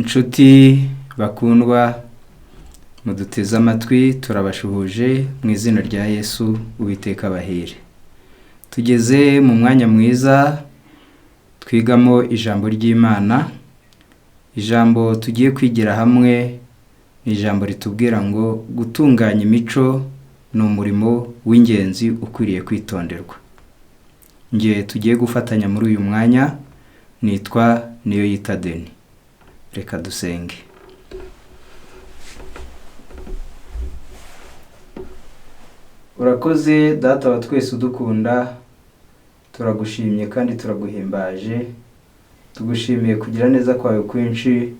Inshuti bakundwa muduteze amatwi turabashuhuje mu izina rya Yesu Uwiteka abahire. Tugeze mu mwanya mwiza twigamo ijambo ry'Imana. Ijambo tugiye kwigira hamwe ni ijambo ritubwira ngo gutunganya imico ni umurimo w'ingenzi ukwiriye kwitonderwa. Ngiye tugiye gufatanya muri uyu mwanya nitwa Niyoyita Deni. Reka dusenge. Urakoze Data wa twese udukunda, turagushimye kandi turaguhimbaje. Tugushimiye kugira neza kwawe kwinshi,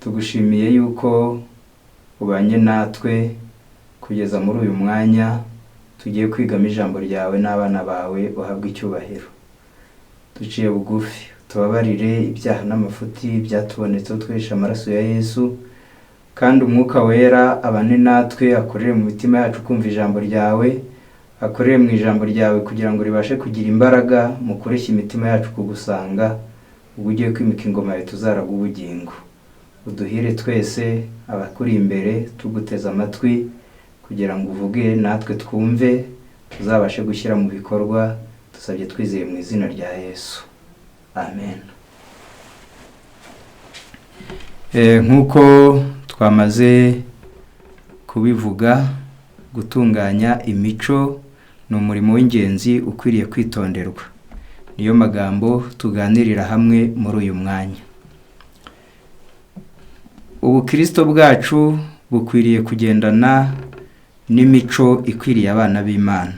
tugushimiye yuko ubanye natwe kugeza muri uyu mwanya tugiye kwigamo ijambo ryawe n'abana bawe uhabwe icyubahiro. Duciye bugufi tubabarire ibyaha n'amafuti byatubonetseho twesha amaraso ya Yesu, kandi umwuka wera abane natwe, akorere mu mitima yacu kumva ijambo ryawe, akorere mu ijambo ryawe kugira ngo ribashe kugira imbaraga mu kureshya imitima yacu kugusanga, ubwo ugiye kwimika ingoma yawe tuzaraga ubugingo. Uduhire twese abakuri imbere tuguteza amatwi kugira ngo uvuge natwe twumve, tuzabashe gushyira mu bikorwa, dusabye twizeye mu izina rya Yesu. Amen. Nkuko twamaze kubivuga, gutunganya imico ni umurimo w'ingenzi ukwiriye kwitonderwa. Niyo magambo tuganirira hamwe muri uyu mwanya. Ubukristo bwacu bukwiriye kugendana n'imico ikwiriye abana b'Imana.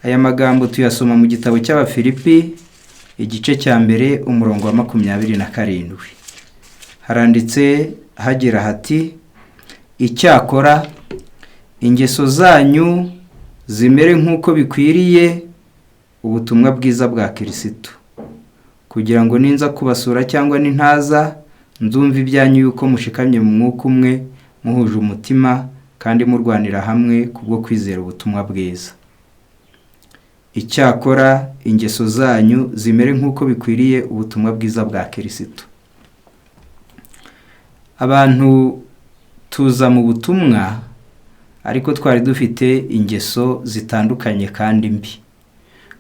Aya magambo tuyasoma mu gitabo cy'Abafilipi igice cya mbere umurongo wa 27. Haranditse hagira hati: icyakora ingeso zanyu zimere nk'uko bikwiriye ubutumwa bwiza bwa Kristo, kugira ngo ninza kubasura cyangwa nintaza nzumva ibyanyu yuko mushikamye mu mwuka umwe, muhuje umutima kandi murwanira hamwe kubwo kwizera ubutumwa bwiza. Icyakora ingeso zanyu zimere nk'uko bikwiriye ubutumwa bwiza bwa Kristo. Abantu tuza mu butumwa ariko twari dufite ingeso zitandukanye kandi mbi.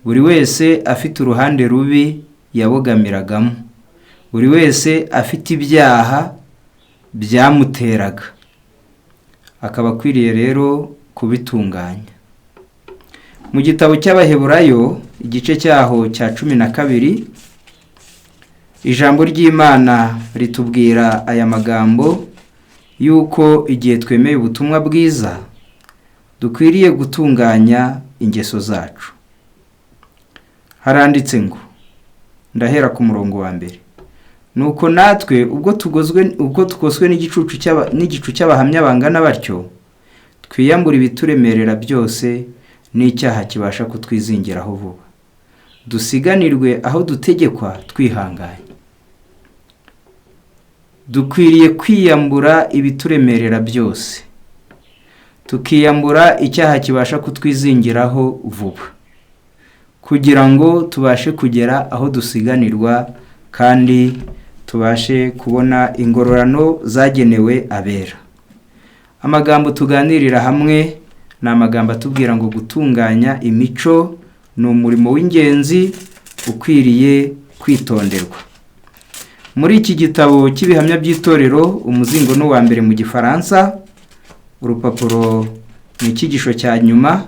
Buri wese afite uruhande rubi yabogamiragamo. Buri wese afite ibyaha byamuteraga, akaba akwiriye rero kubitunganya. Mu gitabo cy'Abaheburayo igice cyaho cya 12, ijambo ry'Imana ritubwira aya magambo yuko igihe twemeye ubutumwa bwiza dukwiriye gutunganya ingeso zacu. Haranditse ngo, ndahera ku murongo wa 1: nuko natwe ubwo tugoswe n'igicu cy'abahamya bangana batyo, twiyambura ibituremerera byose n'icyaha kibasha kutwizingiraho vuba, dusiganirwe aho dutegekwa twihanganye. Dukwiriye kwiyambura ibituremerera byose, tukiyambura icyaha kibasha kutwizingiraho vuba, kugira ngo tubashe kugera aho dusiganirwa kandi tubashe kubona ingororano zagenewe abera. Amagambo tuganirira hamwe ni amagambo atubwira ngo gutunganya imico ni umurimo w'ingenzi ukwiriye kwitonderwa. Muri iki gitabo cy'ibihamya by'itorero, umuzingo no wa mbere mu Gifaransa, urupapuro ni icyigisho cya nyuma,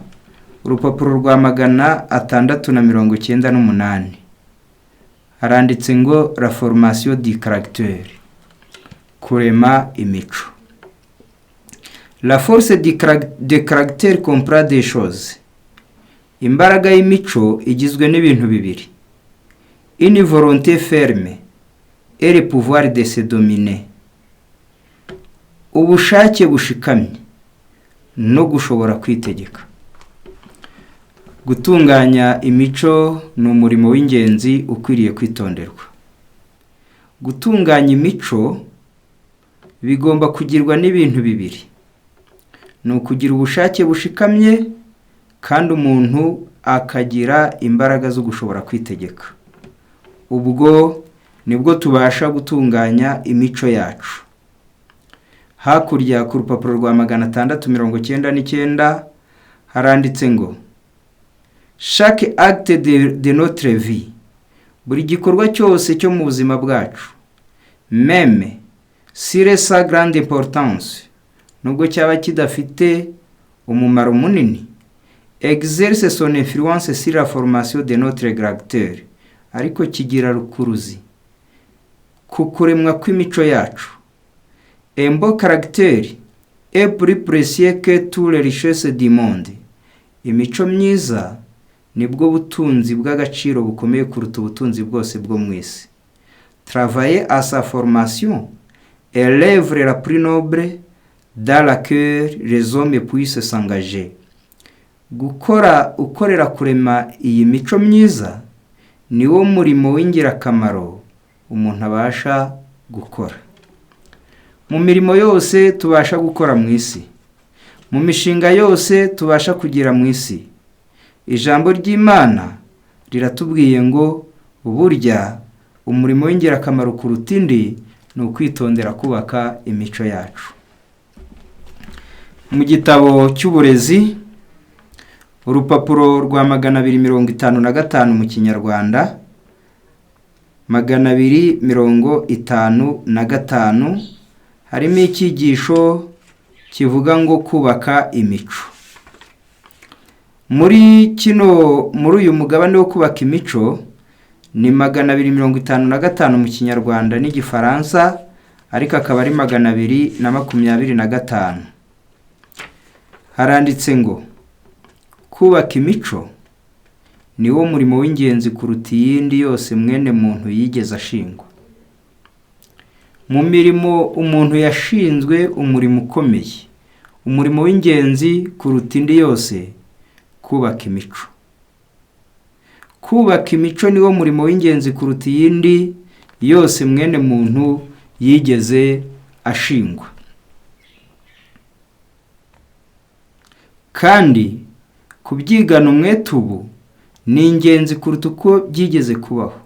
urupapuro rwa 698, haranditse ngo la formation du caractère, kurema imico. La force de caractère comprend des choses. Imbaraga y'imico igizwe n'ibintu bibiri: une volonté ferme et le pouvoir de se dominer. Ubushake bushikamye no gushobora kwitegeka. Gutunganya imico ni umurimo w'ingenzi ukwiriye kwitonderwa. Gutunganya imico bigomba kugirwa n'ibintu bibiri: ni ukugira ubushake bushikamye kandi umuntu akagira imbaraga zo gushobora kwitegeka. Ubwo nibwo tubasha gutunganya imico yacu. Hakurya ku rupapuro rwa 699 haranditse ngo chaque acte de notre vie, buri gikorwa cyose cyo mu buzima bwacu, même si sa grande importance, nubwo cyaba kidafite umumaro munini, exerce son influence sur la formation de notre caractère, ariko kigira rukuruzi ku kuremwa kw'imico yacu. Un beau caractère est plus précieux que toutes les richesses du monde. Imico myiza nibwo butunzi bw'agaciro bukomeye kuruta ubutunzi bwose bwo mu isi. Travailler à sa formation est l'œuvre la plus noble dans laquelle les hommes puissent s'engager. Ukorera kurema iyi mico myiza niwo murimo w'ingirakamaro umuntu abasha gukora. Mu mirimo yose tubasha gukora mu isi, mu mishinga yose tubasha kugira mu isi, ijambo ry'Imana riratubwiye ngo uburya umurimo w'ingirakamaro kuruta indi ni ukwitondera kubaka imico yacu. Mu gitabo cy'uburezi, urupapuro rwa 255 mu Kinyarwanda, 255 harimo icyigisho kivuga ngo kubaka imico. Muri uyu mugabane wo kubaka imico ni 255 mu Kinyarwanda n'Igifaransa, ariko akaba ari 225. Haranditse ngo kubaka imico niwo murimo w'ingenzi kuruta iyindi yose mwene muntu yigeze ashingwa. Mu mirimo umuntu yashinzwe umurimo ukomeye, umurimo w'ingenzi kuruta indi yose, kubaka imico. Kubaka imico niwo murimo w'ingenzi kuruta iyindi yose mwene muntu yigeze ashingwa. Kandi kubyigana umwete ubu ni ingenzi kuruta uko byigeze kubaho,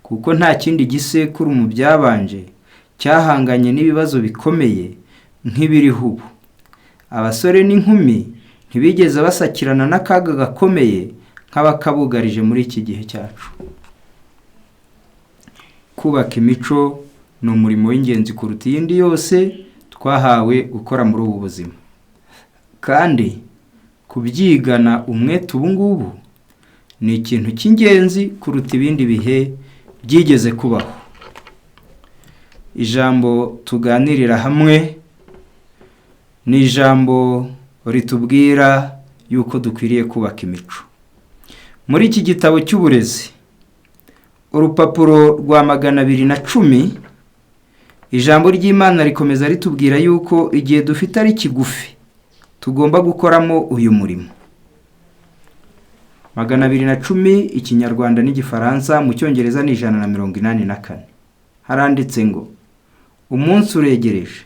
kuko nta kindi gisekuru mu byabanje cyahanganye n'ibibazo bikomeye nk'ibiriho ubu. Abasore n'inkumi ntibigeze basakirana n'akaga gakomeye nk'abakabugarije muri iki gihe cyacu. Kubaka imico ni umurimo w'ingenzi kuruta iyindi yose twahawe gukora muri ubu buzima. Kandi kubyigana umwete ubu ngubu ni ikintu cy'ingenzi kuruta ibindi bihe byigeze kubaho. Ijambo tuganirira hamwe ni ijambo ritubwira yuko dukwiriye kubaka imico. Muri iki gitabo cy'uburezi, urupapuro rwa 210, ijambo ry'Imana rikomeza ritubwira yuko igihe dufite ari kigufi tugomba gukoramo uyu murimo. 210 Ikinyarwanda n'Igifaransa, mu Cyongereza ni 184. Haranditse ngo umunsi uregereje.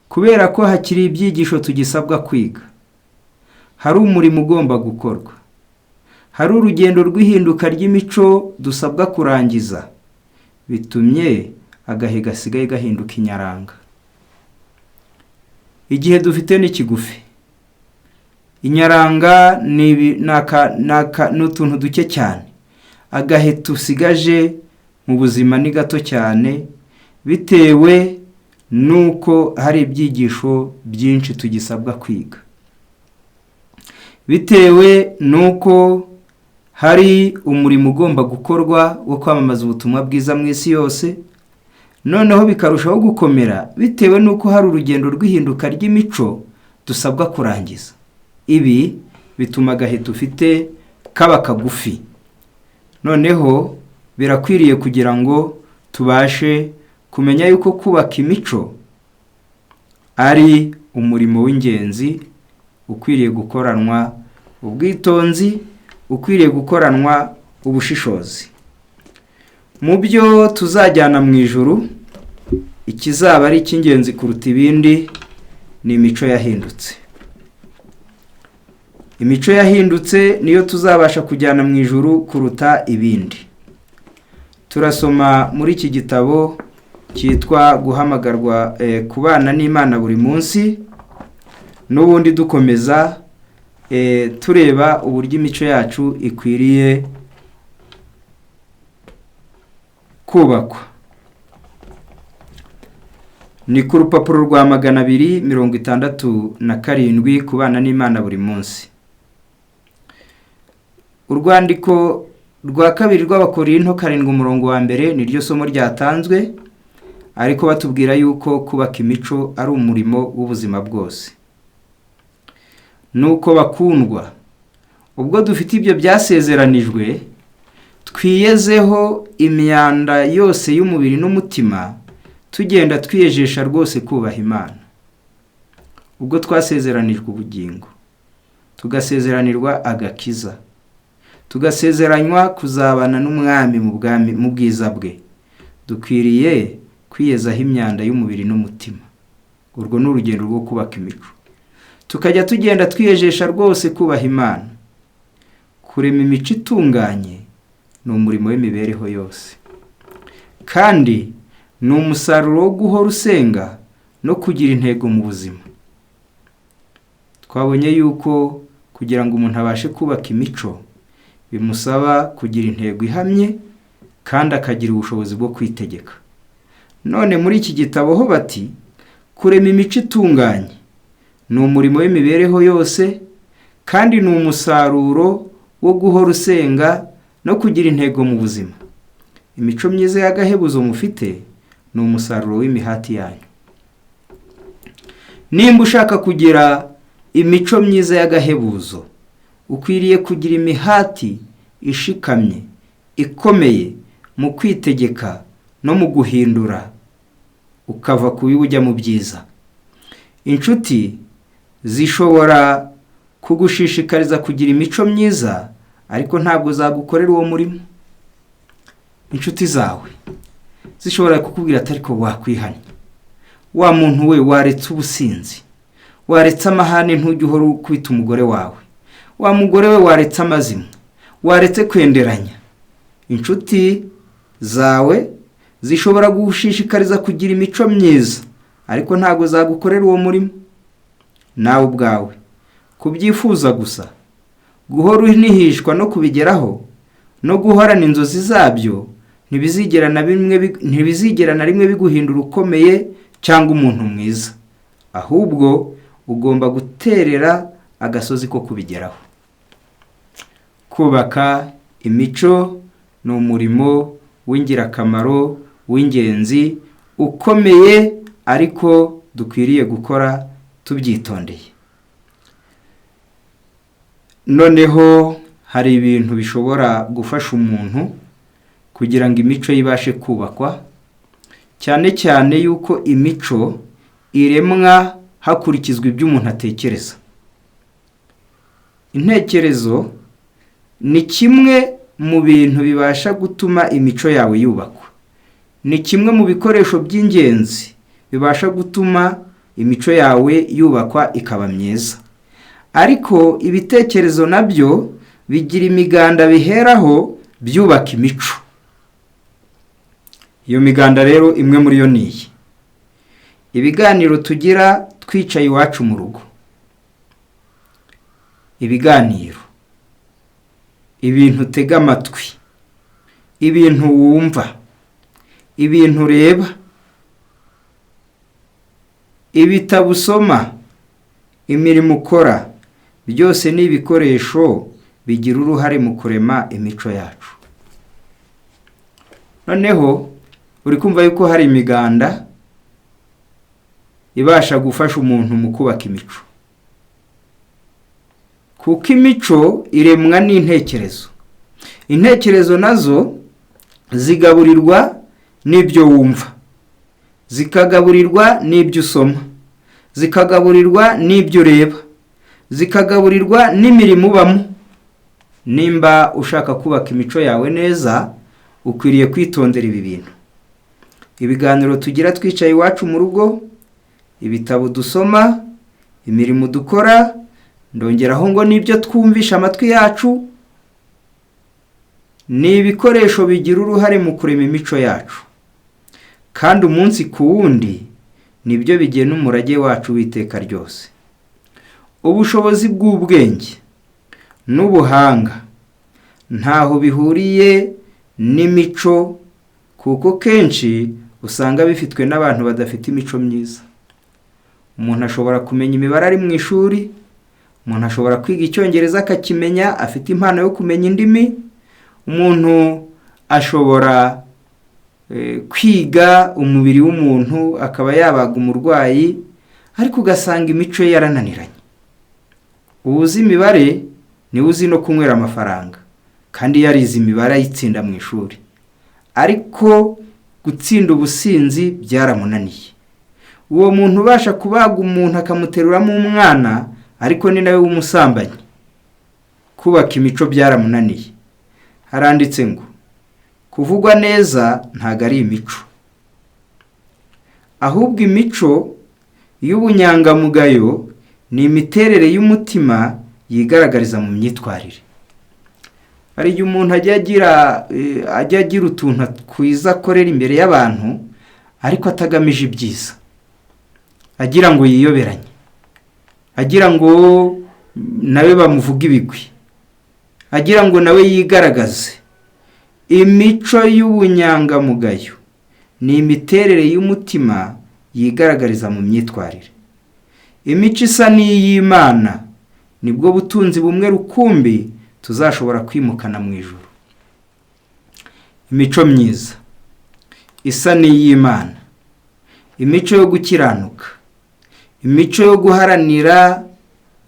Kubera ko hakiri ibyigisho tugisabwa kwiga, hari umurimo ugomba gukorwa, hari urugendo rw'ihinduka ry'imico dusabwa kurangiza, bitumye agahe gasigaye gahinduka inyaranga. Igihe dufite ni kigufi. Inyaranga ni n'utuntu duke cyane. Agahe tusigaje mu buzima ni gato cyane, bitewe nuko hari ibyigisho byinshi tugisabwa kwiga, bitewe nuko hari umurimo ugomba gukorwa wo kwamamaza ubutumwa bwiza mu isi yose, noneho bikarushaho gukomera bitewe nuko hari urugendo rw'ihinduka ry'imico dusabwa kurangiza. Ibi bituma agahe dufite kaba kagufi. Noneho birakwiriye kugira ngo tubashe kumenya yuko kubaka imico ari umurimo w'ingenzi ukwiriye gukoranwa ubwitonzi, ukwiriye gukoranwa ubushishozi. Mu byo tuzajyana mu ijuru, ikizaba ari icy'ingenzi kuruta ibindi ni imico yahindutse. Imico yahindutse niyo tuzabasha kujyana mu ijuru kuruta ibindi. turasoma muri iki gitabo cyitwa guhamagarwa kubana n'Imana buri munsi, n'ubundi dukomeza tureba uburyo imico yacu ikwiriye kubakwa. Ni ku rupapuro rwa 267 kubana n'Imana buri munsi. Urwandiko rwa 2 rw'Abakorinto 7:1 niryo somo ryatanzwe, ariko batubwira yuko kubaka imico ari umurimo w'ubuzima bwose. Nuko bakundwa, ubwo dufite ibyo byasezeranijwe, twiyezeho imyanda yose y'umubiri n'umutima, tugenda twiyejesha rwose kubaha Imana. Ubwo twasezeranijwe ubugingo, tugasezeranirwa agakiza, tugasezeranywa kuzabana n'umwami mu bwiza bwe, dukwiriye kwiyezaho imyanda y'umubiri n'umutima. Urwo ni urugendo rwo kubaka imico. Tukajya tugenda twiyejesha rwose kubaha Imana. Kurema imico itunganye ni umurimo w'imibereho yose, kandi ni umusaruro wo guhora usenga no kugira intego mu buzima. Twabonye yuko kugira ngo umuntu abashe kubaka imico bimusaba kugira intego ihamye kandi akagira ubushobozi bwo kwitegeka. None muri iki gitabo ho bati kurema imico itunganye ni umurimo w'imibereho yose, kandi ni umusaruro wo guhora usenga no kugira intego mu buzima. Imico myiza y'agahebuzo mufite ni umusaruro w'imihati yanyu. Nimba ushaka kugira imico myiza y'agahebuzo, ukwiriye kugira imihati ishikamye, ikomeye mu kwitegeka no mu guhindura, ukava ku bibi ujya mu byiza. Inshuti zishobora kugushishikariza kugira imico myiza, ariko ntabwo zagukorera uwo murimo. Inshuti zawe zishobora kukubwira ati ariko wakwihanye, wa muntu we waretse ubusinzi, waretse amahane, ntujye uhora kwita umugore wawe, wa mugore we waretse amazimwe, waretse kwenderanya. Inshuti zawe zishobora gushishikariza kugira imico myiza, ariko ntabwo zagukorera uwo murimo. Nawe ubwawe kubyifuza gusa, guhora unihishwa no kubigeraho no guhorana inzozi zabyo, ntibizigera na rimwe biguhindura ukomeye cyangwa umuntu mwiza. Ahubwo ugomba guterera agasozi ko kubigeraho. Kubaka imico ni umurimo w'ingirakamaro, w'ingenzi, ukomeye, ariko dukwiriye gukora tubyitondeye. Noneho hari ibintu bishobora gufasha umuntu kugira ngo imico yibashe kubakwa, cyane cyane yuko imico iremwa hakurikizwa ibyo umuntu atekereza. Intekerezo ni kimwe mu bintu bibasha gutuma imico yawe yubakwa. Ni kimwe mu bikoresho by'ingenzi bibasha gutuma imico yawe yubakwa ikaba myiza. Ariko ibitekerezo nabyo bigira imiganda biheraho byubaka imico. Iyo miganda rero imwe muri yo niyi: ibiganiro tugira twicaye iwacu mu rugo, ibiganiro, ibintu utega amatwi, ibintu wumva, ibintu ureba, ibitabo usoma, imirimo ukora, byose ni ibikoresho bigira uruhare mu kurema imico yacu. Noneho uri kumva yuko hari imiganda ibasha gufasha umuntu mu kubaka imico, kuko imico iremwa n'intekerezo. Intekerezo nazo zigaburirwa n'ibyo wumva, zikagaburirwa n'ibyo usoma, zikagaburirwa n'ibyo ureba, zikagaburirwa n'imirimo ubamo. Nimba ushaka kubaka imico yawe neza, ukwiriye kwitondera ibi bintu: ibiganiro tugira twicaye iwacu mu rugo, ibitabo dusoma, imirimo dukora, ndongeraho ngo n'ibyo twumvisha amatwi yacu, ni ibikoresho bigira uruhare mu kurema imico yacu, kandi umunsi ku wundi nibyo bigena umurage wacu w'iteka ryose. Ubushobozi bw'ubwenge n'ubuhanga ntaho bihuriye n'imico, kuko kenshi usanga bifitwe n'abantu badafite imico myiza. Umuntu ashobora kumenya imibare ari mu ishuri, umuntu ashobora kwiga icyongereza akakimenya, afite impano yo kumenya indimi, umuntu ashobora kwiga umubiri w'umuntu akaba yabaga umurwayi, ariko ugasanga imico ye yarananiranye. Uzi imibare niwe uzi no kunywera amafaranga, kandi yarize imibare ayitsinda mu ishuri, ariko gutsinda ubusinzi byaramunaniye. Uwo muntu ubasha kubaga umuntu akamuteruramo umwana, ariko ni nawe w'umusambanyi. Kubaka imico byaramunaniye. Haranditse ngo kuvugwa neza ntago ari imico, ahubwo imico y'ubunyangamugayo ni imiterere y'umutima yigaragariza mu myitwarire. Hari igihe umuntu ajya agira utuntu twiza akorera imbere y'abantu, ariko atagamije ibyiza, agira ngo yiyoberanye, agira ngo nawe bamuvuge ibigwi, agira ngo nawe yigaragaze. Imico y'ubunyangamugayo ni imiterere y'umutima yigaragariza mu myitwarire. Imico isa n'iy'Imana nibwo butunzi bumwe rukumbi tuzashobora kwimukana mu ijuru. Imico myiza isa n'iy'Imana, imico yo gukiranuka, imico yo guharanira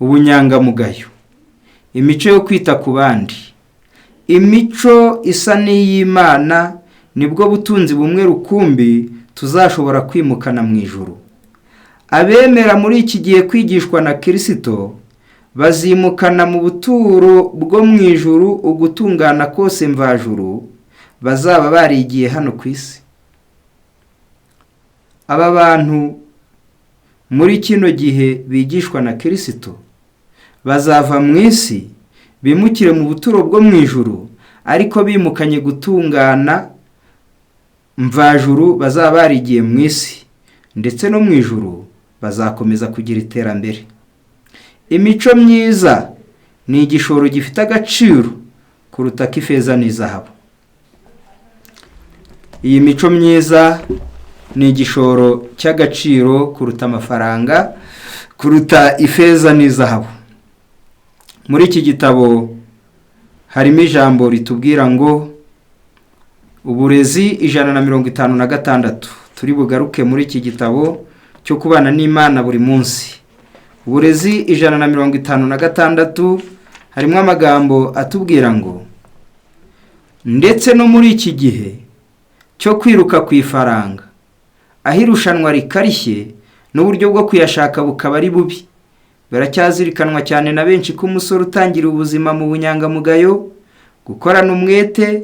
ubunyangamugayo, imico yo kwita ku bandi. Imico isa n'iy'Imana nibwo butunzi bumwe rukumbi tuzashobora kwimukana mu ijuru. Abemera muri iki gihe kwigishwa na Kristo bazimukana mu buturo bwo mu ijuru ugutungana kose mvajuru bazaba barigiye hano ku isi. Aba bantu muri kino gihe bigishwa na Kristo bazava mu isi bimukire mu buturo bwo mu ijuru, ariko bimukanye gutungana mvajuru bazaba barigiye mu isi, ndetse no mu ijuru bazakomeza kugira iterambere. Imico myiza ni igishoro gifite agaciro kuruta k'ifeza n'izahabu. Iyi mico myiza ni igishoro cy'agaciro kuruta amafaranga, kuruta ifeza n'izahabu. Muri iki gitabo harimo ijambo ritubwira ngo uburezi 156. Turi bugaruke muri iki gitabo cyo kubana n'Imana buri munsi. Uburezi 156 harimo amagambo atubwira ngo ndetse no muri iki gihe cyo kwiruka ku ifaranga, aho irushanwa rikarishye n'uburyo bwo kuyashaka bukaba ari bubi, baracyazirikanwa cyane na benshi ko umusore utangira ubuzima mu bunyangamugayo, gukorana umwete,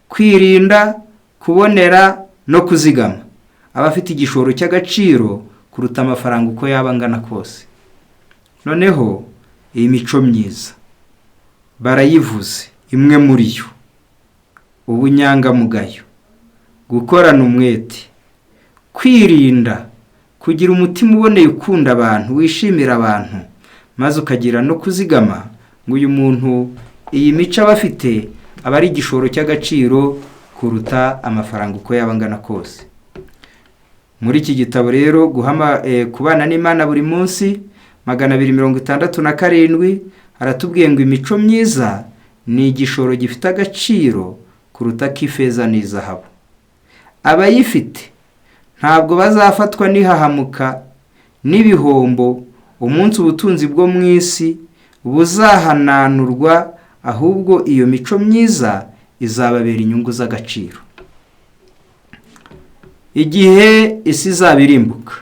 kwirinda, kubonera no kuzigama, abafite igishoro cy'agaciro kuruta amafaranga uko yaba angana kose. Noneho iyi mico myiza barayivuze, imwe muri yo ubunyangamugayo, gukorana umwete, kwirinda, kugira umutima uboneye ukunda abantu, wishimira abantu, maze ukagira no kuzigama, ngo uyu muntu iyi mico aba afite aba ari igishoro cy'agaciro kuruta amafaranga uko yaba angana kose. Muri iki gitabo rero kubana n'Imana buri munsi 267 haratubwiye ngo imico myiza ni igishoro gifite agaciro kuruta k'ifeza n'izahabu. Abayifite ntabwo bazafatwa n'ihahamuka n'ibihombo umunsi ubutunzi bwo mu isi buzahananurwa, ahubwo iyo mico myiza izababera inyungu z'agaciro. Igihe isi izabirimbuka,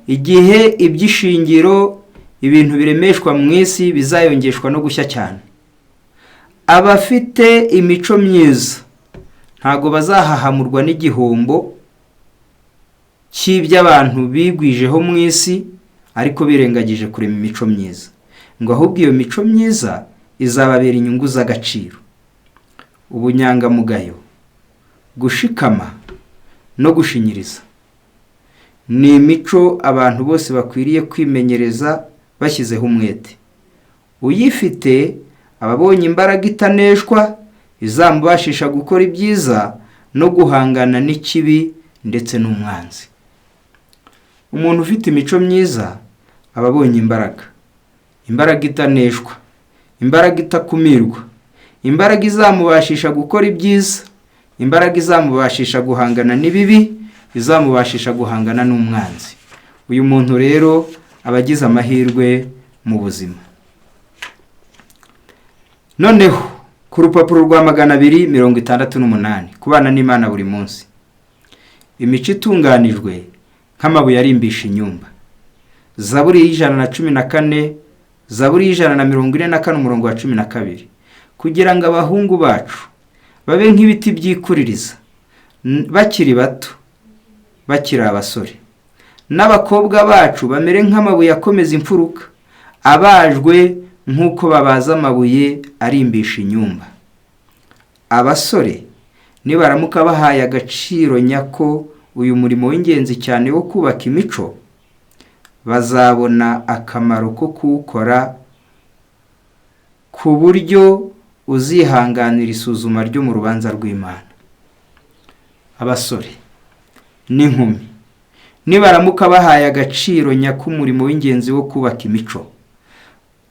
igihe ibyishingiro, ibintu biremeshwa mu isi bizayongeshwa no gushya cyane, abafite imico myiza ntago bazahahamurwa n'igihombo cy'iby'abantu bigwijeho mu isi ariko birengagije kurema imico myiza, ngo ahubwo iyo mico myiza izababera inyungu z'agaciro. ubunyangamugayo, gushikama no gushinyiriza. Ni imico abantu bose bakwiriye kwimenyereza bashyizeho umwete. Uyifite ababonye imbaraga itaneshwa izamubashisha gukora ibyiza no guhangana n'ikibi ndetse n'umwanzi. Umuntu ufite imico myiza ababonye imbaraga itaneshwa, imbaraga itakumirwa, imbaraga izamubashisha gukora ibyiza, imbaraga izamubashisha guhangana n'ibibi, izamubashisha guhangana n'umwanzi. Uyu muntu rero abagize amahirwe mu buzima. Noneho ku rupapuro rwa 268 kubana n'Imana buri munsi. Imico itunganijwe nk'amabuye arimbisha inyumba. Zaburi 114, Zaburi 144 umurongo wa 12. Kugira ngo abahungu bacu babe nk'ibiti byikuririza bakiri bato, bakiri abasore, n'abakobwa bacu bamere nk'amabuye akomeza imfuruka, abajwe nk'uko babaza amabuye arimbisha inyumba. Abasore nibaramuka bahaye agaciro nyako uyu murimo w'ingenzi cyane wo kubaka imico, bazabona akamaro ko kuwukora ku buryo uzihanganira isuzuma ryo mu rubanza rw'Imana. Abasore n'inkumi nibaramuka bahaye agaciro nyako umurimo w'ingenzi wo kubaka imico,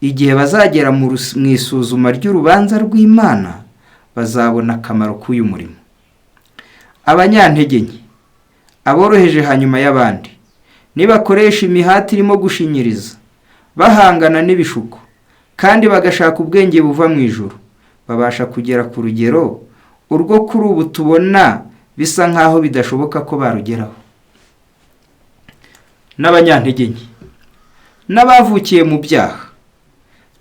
igihe bazagera mu isuzuma ry'urubanza rw'Imana bazabona akamaro k'uyu murimo. Abanyantege nke, aboroheje hanyuma y'abandi, nibakoresha imihati irimo gushinyiriza, bahangana n'ibishuko, kandi bagashaka ubwenge buva mu ijuru, babasha kugera ku rugero urwo kuri ubu tubona bisa nkaho bidashoboka ko barugeraho. N'abanyantege nke n'abavukiye mu byaha,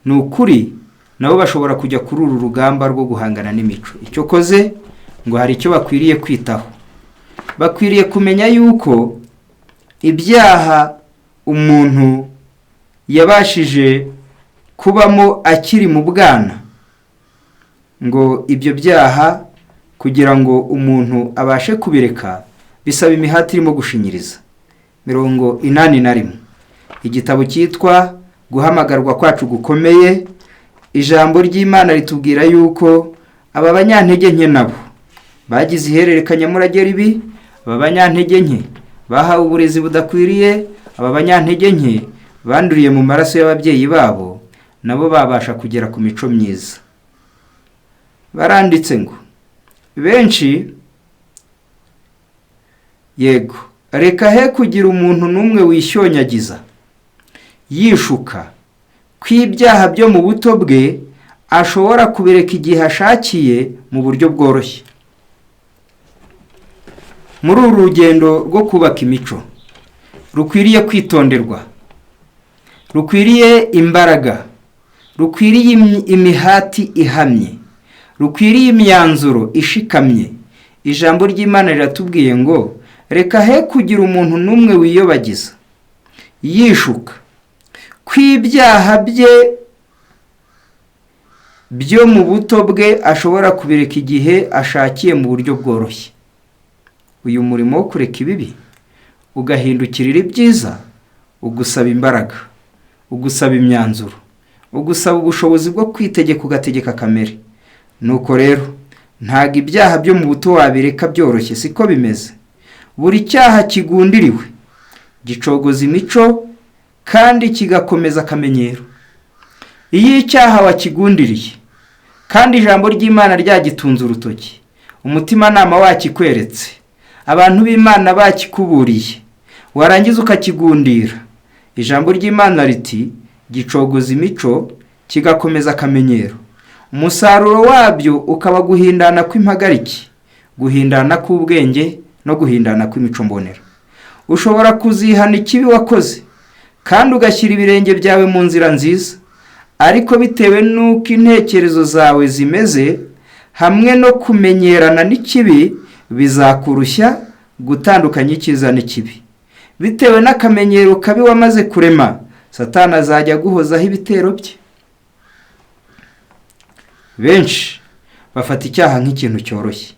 ni ukuri nabo bashobora kujya kuri uru rugamba rwo guhangana n'imico. Icyo koze ngo hari icyo bakwiriye kwitaho. Bakwiriye kumenya yuko ibyaha umuntu yabashije kubamo akiri mu bwana, ngo ibyo byaha kugira ngo umuntu abashe kubireka bisaba imihati irimo gushinyiriza. 81. Igitabo cyitwa Guhamagarwa kwacu gukomeye, ijambo ry'Imana ritubwira yuko aba banyantege nke nabo bagize ihererekanya murage ribi, aba banyantege nke bahawe uburezi budakwiriye, aba banyantege nke banduriye mu maraso y'ababyeyi babo, nabo babasha kugera ku mico myiza. Baranditse ngo benshi, yego, reka he kugira umuntu n'umwe wishyonyagiza yishuka kw'ibyaha byo mu buto bwe ashobora kubireka igihe ashakiye mu buryo bworoshye. Muri uru rugendo rwo kubaka imico rukwiriye kwitonderwa, rukwiriye imbaraga, rukwiriye imihati ihamye, rukwiriye imyanzuro ishikamye. Ijambo ry'Imana riratubwiye ngo reka he kugira umuntu n'umwe wiyobagiza yishuka kw'ibyaha bye byo mu buto bwe ashobora kubireka igihe ashakiye mu buryo bworoshye. Uyu murimo wo kureka ibibi ugahindukirira ibyiza ugusaba imbaraga, ugusaba imyanzuro, ugusaba ubushobozi bwo kwitegeka ugategeka kamere. Nuko rero ntago ibyaha byo mu buto wabireka byoroshye, siko bimeze. Buri cyaha kigundiriwe gicogoza imico kandi kigakomeza akamenyero. Iyo icyaha wakigundiriye kandi ijambo ry'Imana ryagitunze urutoki, umutima nama wakikweretse, abantu b'Imana bakikuburiye, warangiza ukakigundira, ijambo ry'Imana riti gicogoza imico kigakomeza akamenyero. Umusaruro wabyo ukaba guhindana kw'impagariki, guhindana k'ubwenge no guhindana kw'imico mbonera. Ushobora kuzihana ikibi wakoze kandi ugashyira ibirenge byawe mu nzira nziza, ariko bitewe n'uko intekerezo zawe zimeze hamwe no kumenyerana n'ikibi bizakurushya gutandukanya icyiza n'ikibi. Bitewe n'akamenyero kabi wamaze kurema, Satani azajya guhozaho ibitero bye. Benshi bafata icyaha nk'ikintu cyoroshye.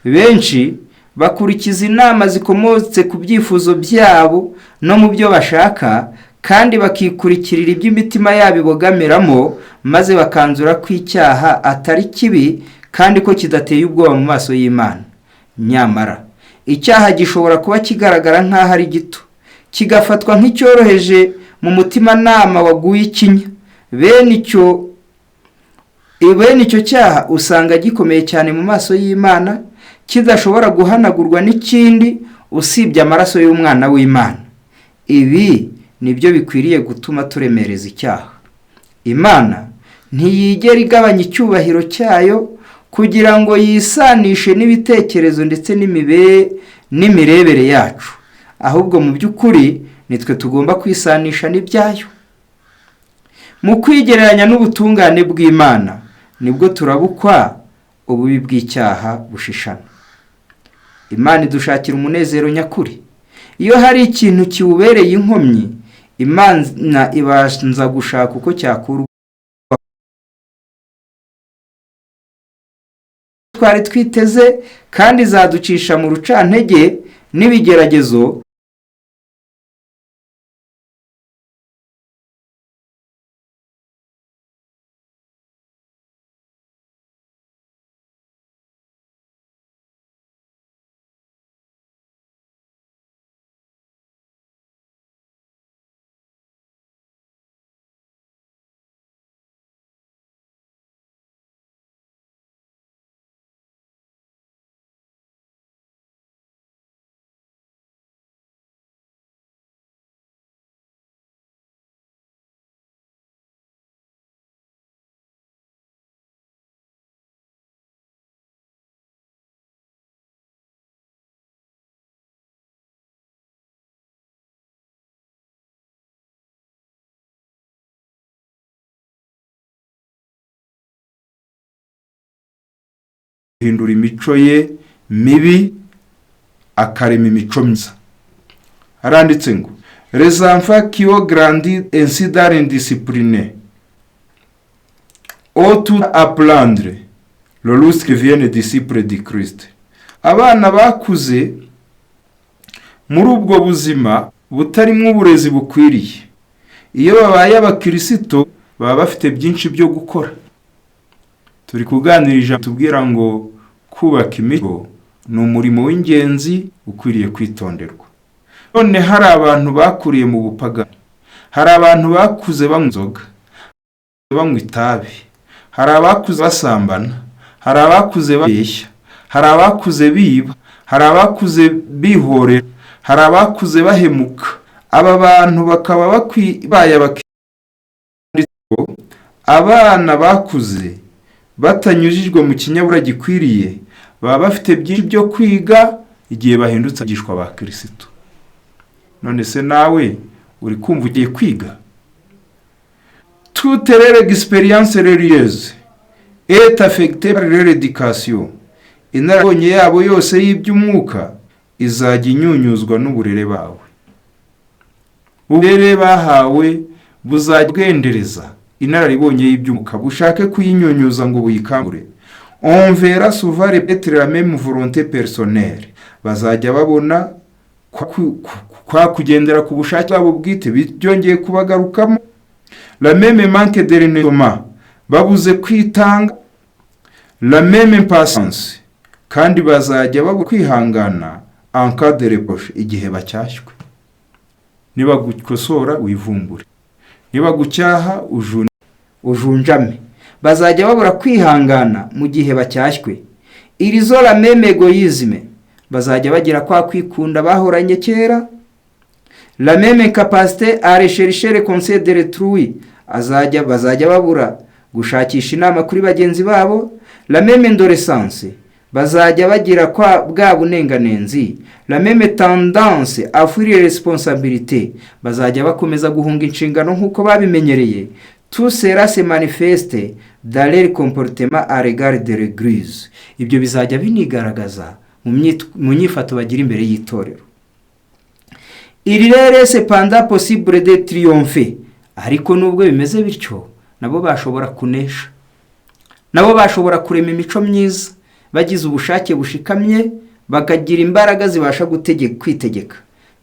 Benshi bakurikiza inama zikomotse ku byifuzo byabo no mu byo bashaka, kandi bakikurikirira iby'imitima yabo ibogamiramo, maze bakanzura ko icyaha atari kibi kandi ko kidateye ubwoba mu maso y'Imana. Nyamara icyaha gishobora kuba kigaragara nk'aho ari gito, kigafatwa nk'icyoroheje mu mutimanama waguye ikinya. Bene icyo cyaha usanga gikomeye cyane mu maso y'Imana, kidashobora guhanagurwa n'ikindi usibye amaraso y'umwana w'Imana. Ibi nibyo bikwiriye gutuma turemereza icyaha. Imana ntiyigera igabanya icyubahiro cyayo kugira ngo yisanishe n'ibitekerezo ndetse n'imirebere yacu, ahubwo mu by'ukuri nitwe tugomba kwisanisha n'ibyayo. Mu kwigereranya n'ubutungane bw'Imana nibwo turabukwa ububi bw'icyaha bushishana. Imana idushakira umunezero nyakuri. Iyo hari ikintu kiwubereye inkomyi, Imana ibanza gushaka uko cyakurwa twari twiteze, kandi izaducisha mu rucantege n'ibigeragezo hindura imico ye mibi akarema imico myiza. Haranditse ngo les enfants qui ont grandi ainsi dans l'indiscipline ont tout apprendre lorsque viennent disciples de Christ. Abana bakuze muri ubwo buzima butarimo uburezi bukwiriye, iyo babaye abakirisito baba bafite byinshi byo gukora. Turi kuganirije tubwira ngo kubaka imico ni umurimo w'ingenzi ukwiriye kwitonderwa. None hari abantu bakuriye mu bupagani, hari abantu bakuze banywa inzoga, banywa itabi, hari abakuze basambana, hari abakuze babeshya, hari abakuze biba, hari abakuze bihorera, hari abakuze bahemuka. Aba bantu bakaba bakwiye abana bakuze batanyujijwe mu kinyabura gikwiriye, baba bafite byinshi byo kwiga igihe bahindutse abigishwa ba Kristo. None se nawe uri kumva ugiye kwiga? Toute leur expérience religieuse est affectée par leur éducation. Inarabonye yabo yose y'iby'umwuka izajya inyunyuzwa n'uburere bawe. Uburere bahawe buzajya bwendereza inararibonye y'iby'umwuka bushake kuyinyunyuza ngo buyikangure. On verra souvent répéter la même volonté personnelle. Bazajya babona kwa kugendera ku bushake bwabo bwite byongeye kubagarukamo. La même manque de renouvellement, babuze kwitanga. La même impatience, kandi bazajya babu kwihangana en cas de reproche igihe bacyashywe. Niba gukosora wivumbure, niba gucyaha ujunjame. Bazajya babura kwihangana mu gihe bacyashywe. Irizo la même égoïsme, bazajya bagira kwa kwikunda bahoranye kera. La même capacité à rechercher les conseils de l'autrui, bazajya babura gushakisha inama kuri bagenzi babo. La même indolescence, bazajya bagira kwa bwa bunenganenzi. La même tendance à fuir les responsabilités, bazajya bakomeza guhunga inshingano nk'uko babimenyereye. Tout cela se manifeste dans leur comportement à l'égard de l'église. Ibyo bizajya binigaragaza mu nyifato bagira imbere y'itorero. Il leur est cependant possible de triompher, ariko nubwo bimeze bityo nabo bashobora kunesha. nabo bashobora kurema imico myiza bagize ubushake bushikamye, bakagira imbaraga zibasha kwitegeka.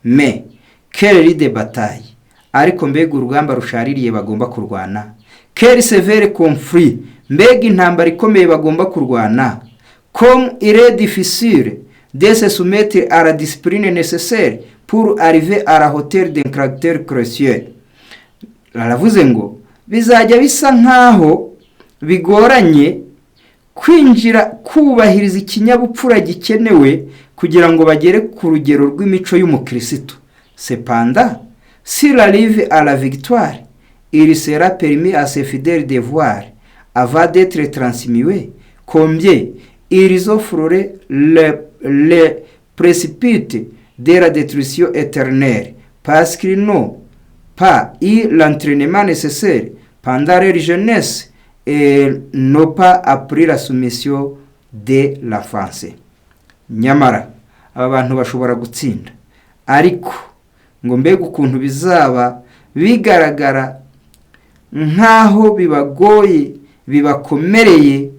Mais quelle lit de bataille, ariko mbega urugamba rushaririye bagomba kurwana. Quel sévère conflit, mbega intambara ikomeye bagomba kurwana. Comme il est difficile de se soumettre à la discipline nécessaire pour arriver à la hauteur d'un caractère précieux. Aravuze ngo bizajya bisa nkaho bigoranye kwinjira kubahiriza ikinyabupfura gikenewe kugira ngo bagere ku rugero rw'imico y'umukristo. Cependant, s'il arrive à la victoire, il sera permis à ses fidèles de voir, avant d'être transmués, combien ils offreraient le précipice de la destruction éternelle, parce qu'ils n'ont pas eu l'entraînement nécessaire pendant leur jeunesse et n'ont pas appris la soumission de l'enfance. Nyamara aba bantu bashobora gutsinda, ariko ngo mbega ukuntu bizaba bigaragara nkaho bibagoye, bibakomereye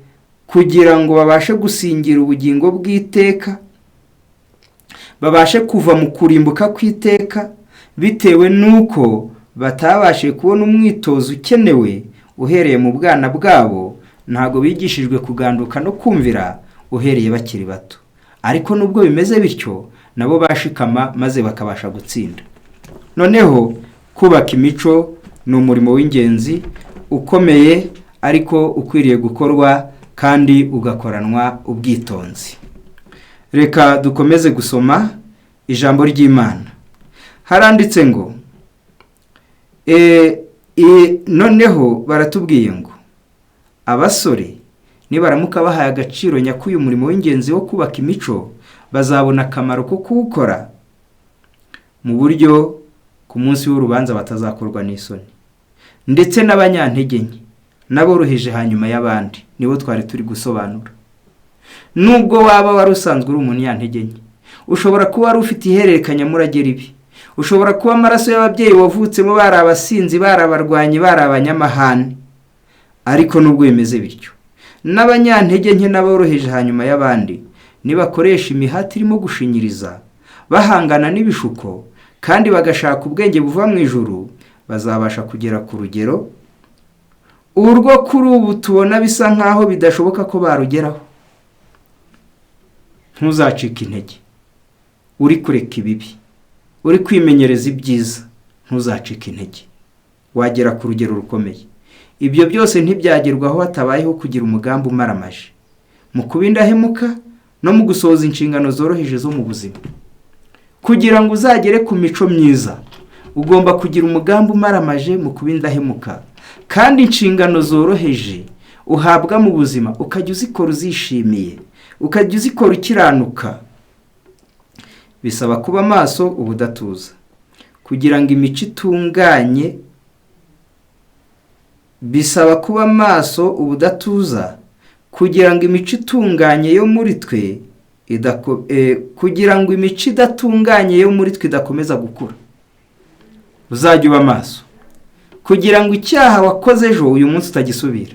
kugira ngo babashe gusingira ubugingo bw'iteka, babashe kuva mu kurimbuka kw'iteka, bitewe nuko batabashe kubona umwitozo ukenewe uhereye mu bwana bwabo. Ntago bigishijwe kuganduka no kumvira uhereye bakiri bato, ariko nubwo bimeze bityo nabo bashikama maze bakabasha gutsinda. Noneho kubaka imico ni umurimo w'ingenzi ukomeye, ariko ukwiriye gukorwa kandi ugakoranwa ubwitonzi. Reka dukomeze gusoma ijambo ry'Imana. Haranditse ngo noneho baratubwiye ngo abasore nibaramuka bahaye agaciro nyakuri umurimo w'ingenzi wo kubaka imico, bazabona akamaro ko kuwukora mu buryo ku munsi w'urubanza batazakorwa n'isoni. Ndetse n'abanyantege nke n'aboroheje hanyuma y'abandi nibo twari turi gusobanura. Nubwo waba wari usanzwe uri umunyantege nke, ushobora kuba wari ufite ihererekanya murage ribi, ushobora kuba amaraso y'ababyeyi wavutsemo bari abasinzi, bari abarwanyi, bari abanyamahane, ariko nubwo bimeze bityo n'abanyantege nke n'aboroheje hanyuma y'abandi nibakoresha imihati irimo gushinyiriza, bahangana n'ibishuko kandi bagashaka ubwenge buva mu ijuru, bazabasha kugera ku rugero urwo kuri ubu tubona bisa nkaho bidashoboka ko barugeraho. Ntuzacike intege, uri kureka ibibi, uri kwimenyereza ibyiza, ntuzacike intege, wagera ku rugero rukomeye. Ibyo byose ntibyagerwaho hatabayeho kugira umugambi umaramaje mu kuba indahemuka no mu gusohoza inshingano zoroheje zo mu buzima. Kugira ngo uzagere ku mico myiza, ugomba kugira umugambi umaramaje mu kuba indahemuka, kandi inshingano zoroheje uhabwa mu buzima ukajya uzikora uzishimiye, ukajya uzikora ukiranuka. Bisaba kuba maso ubudatuza kugira ngo imico itunganye, bisaba kuba maso ubudatuza kugira ngo imico itunganye yo muri twe kugira ngo imico idatunganye yo muri twe idakomeza gukura. Uzajya uba maso kugira ngo icyaha wakoze ejo uyu munsi utagisubira,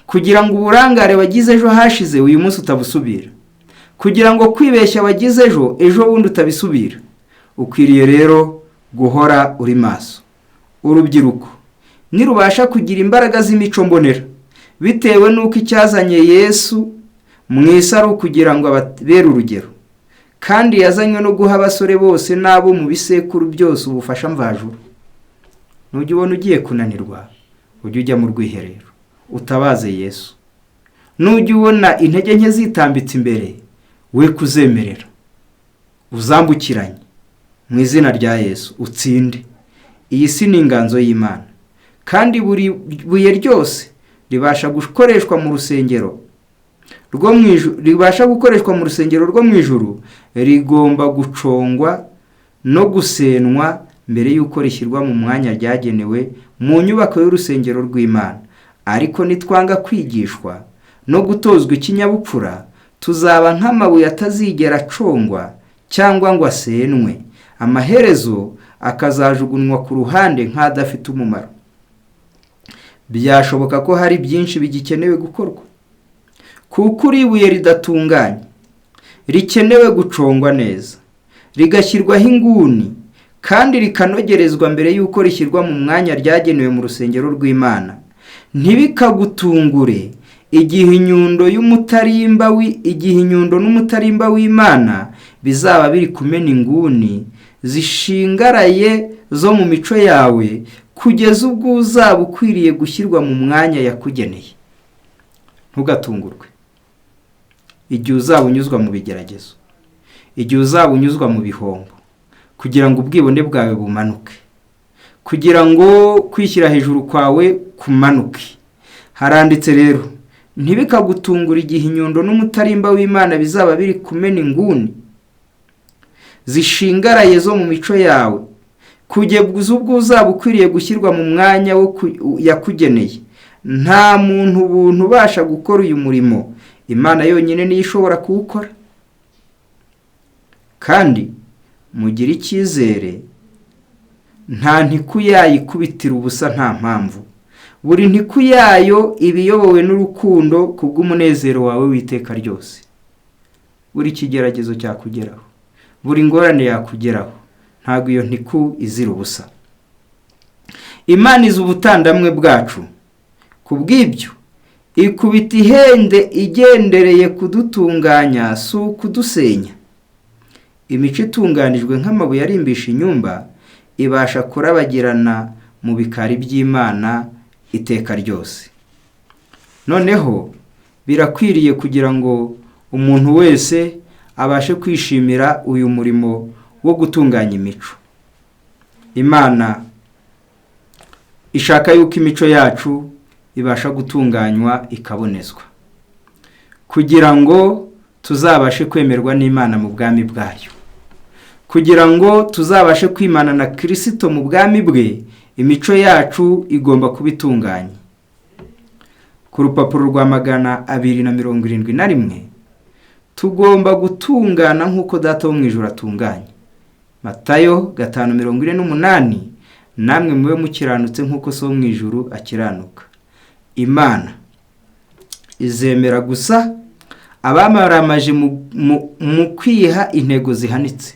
kugira ngo uburangare wagize ejo hashize uyu munsi utabusubira, kugira ngo kwibeshya wagize ejo bundi utabisubira. Ukwiriye rero guhora uri maso. Urubyiruko nirubasha kugira imbaraga z'imico mbonera, bitewe nuko icyazanye Yesu mu isi ari ukugira ngo ababere urugero, kandi yazanywe no guha abasore bose n'abo mu bisekuru byose ubufasha mvajuru. Nujya ubona ugiye kunanirwa, ujye ujya mu rwiherero utabaze Yesu. Nujya ubona intege nke zitambitse imbere, we kuzemerera uzambukiranye mu izina rya Yesu utsinde. Iyi si ni inganzo y'Imana, kandi buri buye ryose ribasha gukoreshwa mu rusengero rwo mu ijuru, rigomba gucongwa no gusenwa mbere y'uko rishyirwa mu mwanya ryagenewe mu nyubako y'urusengero rw'Imana. Ariko nitwanga kwigishwa no gutozwa ikinyabupfura, tuzaba nk'amabuye atazigera acongwa cyangwa ngo asenwe, amaherezo akazajugunywa ku ruhande nk'adafite umumaro. byashoboka ko hari byinshi bigikenewe gukorwa, kuko uri ibuye ridatunganye rikenewe gucongwa neza, rigashyirwaho inguni kandi rikanogerezwa mbere y'uko rishyirwa mu mwanya ryagenewe mu rusengero rw'Imana. Ntibikagutungure igihe inyundo n'umutarimba w'Imana bizaba biri kumena inguni zishingaraye zo mu mico yawe, kugeza ubwo uzaba ukwiriye gushyirwa mu mwanya yakugeneye. Ntugatungurwe igihe uzaba unyuzwa mu bigeragezo, igihe uzaba unyuzwa mu bihombo, kugira ngo ubwibone bwawe bumanuke, kugira ngo kwishyira hejuru kwawe kumanuke. Haranditse rero, ntibikagutungura igihe inyundo n'umutarimba w'Imana bizaba biri kumena inguni zishingaraye zo mu mico yawe, kugeza ubwo uzaba ukwiriye gushyirwa mu mwanya yakugeneye. Nta muntu ubuntu ubasha gukora uyu murimo, Imana yonyine niyo ishobora kuwukora. Kandi mugire icyizere, nta ntiku yayikubitira ubusa nta mpamvu. Buri ntiku yayo ibiyobowe n'urukundo kubw'umunezero wawe w'iteka ryose. Buri kigeragezo cyakugeraho, buri ngorane yakugeraho, ntabwo iyo ntiku izira ubusa. Imana izi ubutandamwe bwacu, kubw'ibyo ikubita ihende igendereye kudutunganya, si ukudusenya. Imico itunganijwe nk'amabuye arimbisha inyumba ibasha kurabagirana mu bikari by'Imana iteka ryose. Noneho birakwiriye kugira ngo umuntu wese abashe kwishimira uyu murimo wo gutunganya imico. Imana ishaka yuko imico yacu ibasha gutunganywa ikabonezwa, kugira ngo tuzabashe kwemerwa n'Imana mu bwami bwayo, kugira ngo tuzabashe kwimana na Kristo mu bwami bwe. Imico yacu igomba kuba itunganye. Ku rupapuro rwa 271 tugomba gutungana nk'uko Data wo mu ijuru atunganye. Matayo 5:48, namwe mube mukiranutse nk'uko So wo mu ijuru akiranuka. Imana izemera gusa abamaramaje mu kwiha intego zihanitse.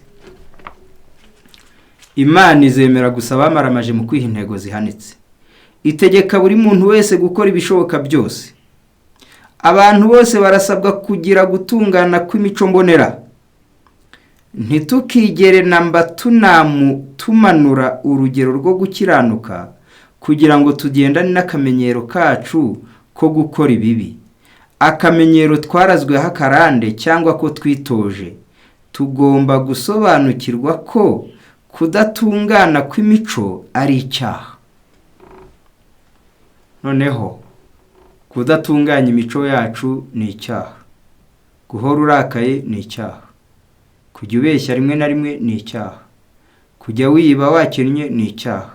Imana izemera gusa abamaramaje mu kwiha intego zihanitse. Itegeka buri muntu wese gukora ibishoboka byose. Abantu bose barasabwa kugira gutungana kw'imico mbonera. Ntitukigere namba tumanura urugero rwo gukiranuka kugira ngo tugendane n'akamenyero kacu ko gukora ibibi, akamenyero twarazweho akarande cyangwa ko twitoje. Tugomba gusobanukirwa ko kudatungana kw'imico ari icyaha. Noneho kudatunganya imico yacu ni icyaha. Guhora urakaye ni icyaha. Kujya ubeshya rimwe na rimwe ni icyaha. Kujya wiba wakennye ni icyaha.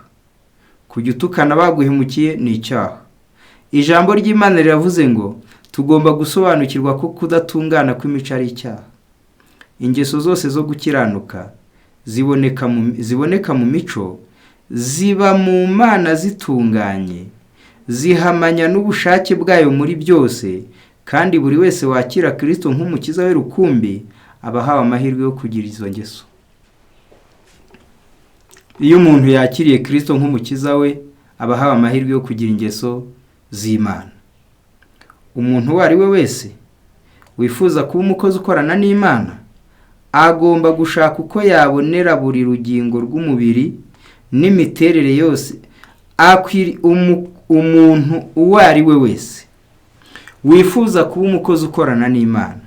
Kujya utukana baguhemukiye ni icyaha. Ijambo ry'Imana riravuze ngo tugomba gusobanukirwa ko kudatungana kw'imico ari icyaha. Ingeso zose zo gukiranuka ziboneka mu mico ziba mu Mana zitunganye, zihamanya n'ubushake bwayo muri byose, kandi buri wese wakira Kristo nk'umukiza we rukumbi abahawe amahirwe yo kugira izo ngeso. Iyo umuntu yakiriye Kristo nk'umukiza we abahawe amahirwe yo kugira ingeso z'Imana. Umuntu uwo ari we wese wifuza kuba umukozi ukorana n'Imana agomba gushaka uko yabonera buri rugingo rw'umubiri n'imiterere yose. Umuntu uwo ari we wese wifuza kuba umukozi ukorana n'Imana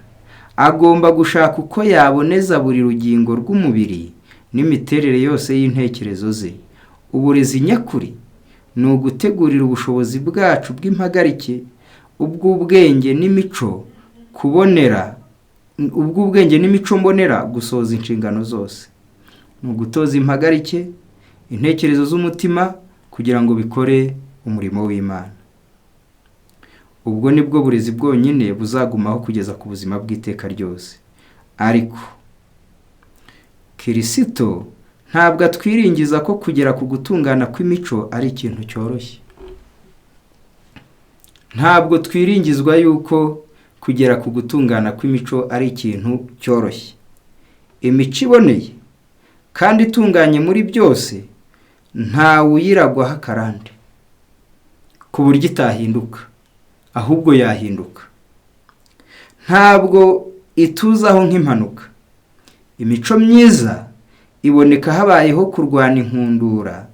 agomba gushaka uko yaboneza buri rugingo rw'umubiri n'imiterere yose y'intekerezo ze. Uburezi nyakuri ni ugutegurira ubushobozi bwacu bw'impagarike, ubw'ubwenge n'imico mbonera gusohoza inshingano zose. Ni ugutoza impagarike, intekerezo z'umutima kugira ngo bikore umurimo w'Imana. Ubwo nibwo burezi bwonyine buzagumaho kugeza ku buzima bw'iteka ryose. Ariko Kristo ntabwo atwiringiza ko kugera ku gutungana kw'imico ari ikintu cyoroshye. ntabwo twiringizwa yuko kugera ku gutungana kw'imico ari ikintu cyoroshye. Imico iboneye kandi itunganye muri byose ntawe uyiragwaho akarande ku buryo itahinduka, ahubwo yahinduka. Ntabwo ituzaho nk'impanuka. Imico myiza iboneka habayeho kurwana inkundura,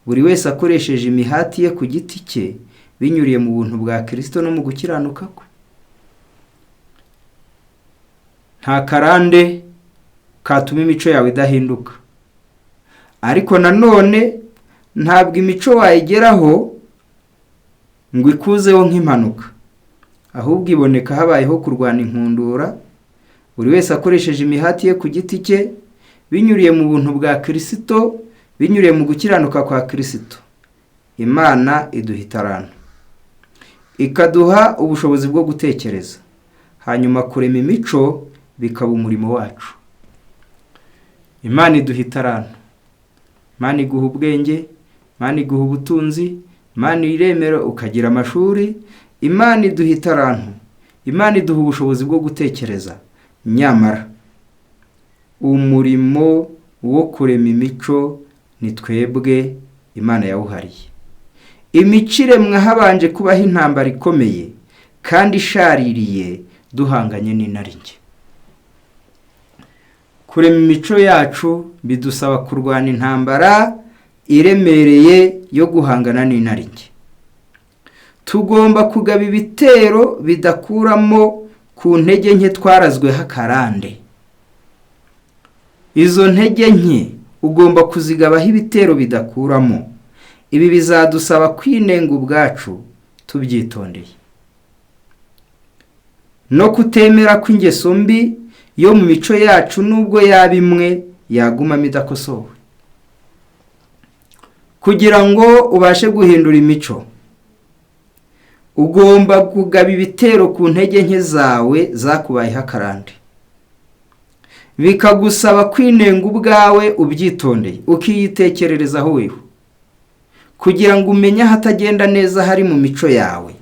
buri wese akoresheje imihati ye ku giti cye binyuriye mu buntu bwa Kristo no mu gukiranuka kwe. Nta karande katuma imico yawe idahinduka, ariko nanone ntabwo imico wayigeraho ngo ikuzeho nk'impanuka, ahubwo iboneka habayeho kurwana inkundura, buri wese akoresheje imihati ye ku giti cye binyuriye mu buntu bwa Kristo, binyuriye mu gukiranuka kwa Kristo. Imana iduha itaranto, ikaduha ubushobozi bwo gutekereza, hanyuma kurema imico bikaba umurimo wacu. Imana iduha itaranto, Imana iguha ubwenge, Imana iguha ubutunzi, Imana iremera ukagira amashuri. Imana iduha itaranto, Imana iduha ubushobozi bwo gutekereza, nyamara umurimo wo kurema imico ni twebwe Imana yawuhariye. Imico iremwa habanje kubaho intambara ikomeye kandi ishaririye duhanganye n'inarijye. Kurema imico yacu bidusaba kurwana intambara iremereye yo guhangana n'inarijye. Tugomba kugaba ibitero bidakuramo ku ntege nke twarazweho akarande. Izo ntege nke ugomba kuzigabaho ibitero bidakuramo. Ibi bizadusaba kwinenga ubwacu tubyitondeye, no kutemera ko ingeso mbi yo mu mico yacu nubwo yaba imwe yagumamo idakosowe. Kugira ngo ubashe guhindura imico, ugomba kugaba ibitero ku ntege nke zawe zakubayeho akarande. Bikagusaba kwinenga ubwawe ubyitondeye, ukiyitekererezaho wewe, kugira ngo umenye ahatagenda neza hari mu mico yawe,